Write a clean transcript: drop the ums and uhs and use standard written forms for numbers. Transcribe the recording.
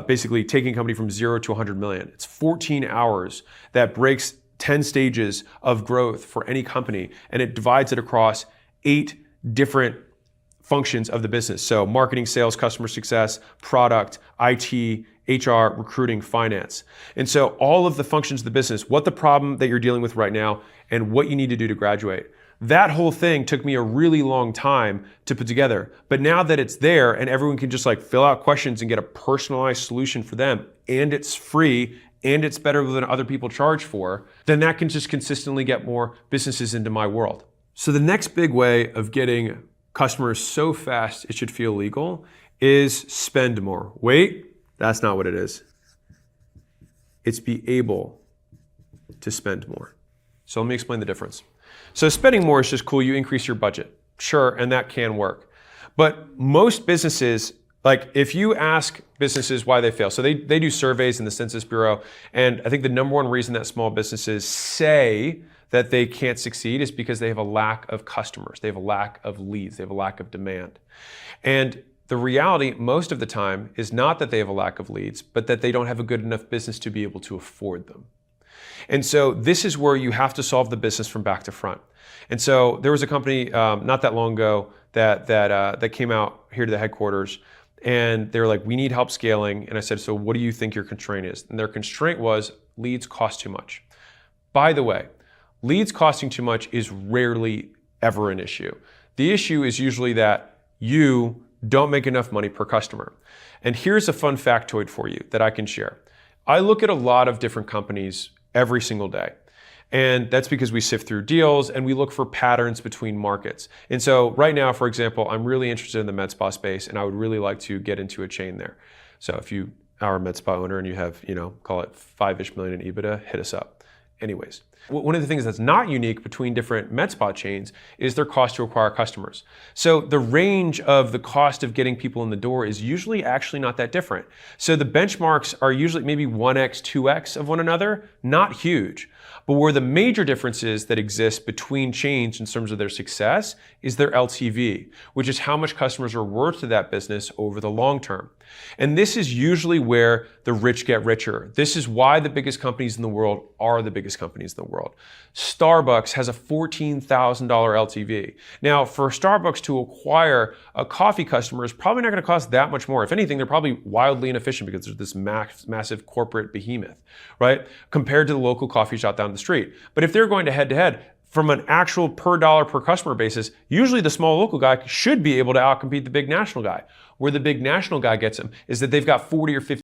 basically taking a company from 0 to 100 million. It's 14 hours that breaks 10 stages of growth for any company, and it divides it across 8 different functions of the business. So marketing, sales, customer success, product, IT, HR, recruiting, finance. And so all of the functions of the business, what the problem that you're dealing with right now, and what you need to do to graduate. That whole thing took me a really long time to put together. But now that it's there and everyone can just like fill out questions and get a personalized solution for them, and it's free, and it's better than other people charge for, then that can just consistently get more businesses into my world. So the next big way of getting customers so fast it should feel legal is spend more. Wait, that's not what it is. It's be able to spend more. So let me explain the difference. So spending more is just cool, you increase your budget. Sure, and that can work. But most businesses, like if you ask businesses why they fail, so they do surveys in the Census Bureau, and I think the number one reason that small businesses say that they can't succeed is because they have a lack of customers, they have a lack of leads, they have a lack of demand. And the reality most of the time is not that they have a lack of leads, but that they don't have a good enough business to be able to afford them. And so this is where you have to solve the business from back to front. And so there was a company not that long ago that came out here to the headquarters, and they were like, we need help scaling. And I said, so what do you think your constraint is? And their constraint was leads cost too much. By the way, leads costing too much is rarely ever an issue. The issue is usually that you don't make enough money per customer. And here's a fun factoid for you that I can share. I look at a lot of different companies every single day. And that's because we sift through deals and we look for patterns between markets. And so right now, for example, I'm really interested in the med spa space, and I would really like to get into a chain there. So if you are a med spa owner and you have, call it 5-ish million in EBITDA, hit us up. Anyways, one of the things that's not unique between different med spa chains is their cost to acquire customers. So the range of the cost of getting people in the door is usually actually not that different. So the benchmarks are usually maybe 1x, 2x of one another, not huge. But where the major differences that exist between chains in terms of their success is their LTV, which is how much customers are worth to that business over the long term. And this is usually where the rich get richer. This is why the biggest companies in the world are the biggest companies in the world. Starbucks has a $14,000 LTV. Now, for Starbucks to acquire a coffee customer is probably not going to cost that much more. If anything, they're probably wildly inefficient because they're this massive corporate behemoth, right? Compared to the local coffee shop down the street. But if they're going to head from an actual per dollar per customer basis, usually the small local guy should be able to outcompete the big national guy. Where the big national guy gets them is that they've got 40 or 50